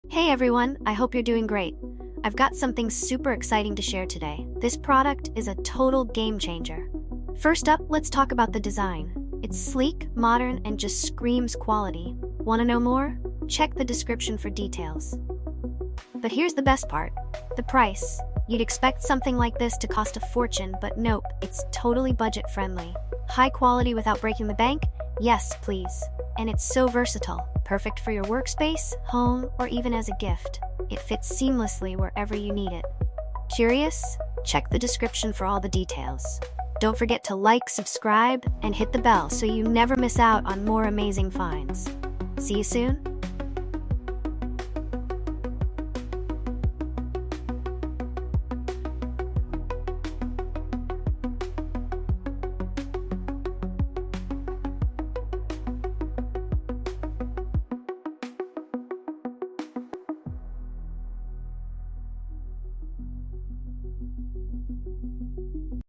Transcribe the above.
Hey everyone, I hope you're doing great. I've got something super exciting to share today. This product is a total game changer. First up, let's talk about the design. It's sleek, modern, and just screams quality. Want to know more? Check the description for details. But here's the best part, the price. You'd expect something like this to cost a fortune, but nope, it's totally budget friendly. High quality without breaking the bank? Yes, please. And it's so versatile, perfect for your workspace, home, or even as a gift. It fits seamlessly wherever you need it. Curious? Check the description for all the details. Don't forget to like, subscribe, and hit the bell so you never miss out on more amazing finds. See you soon?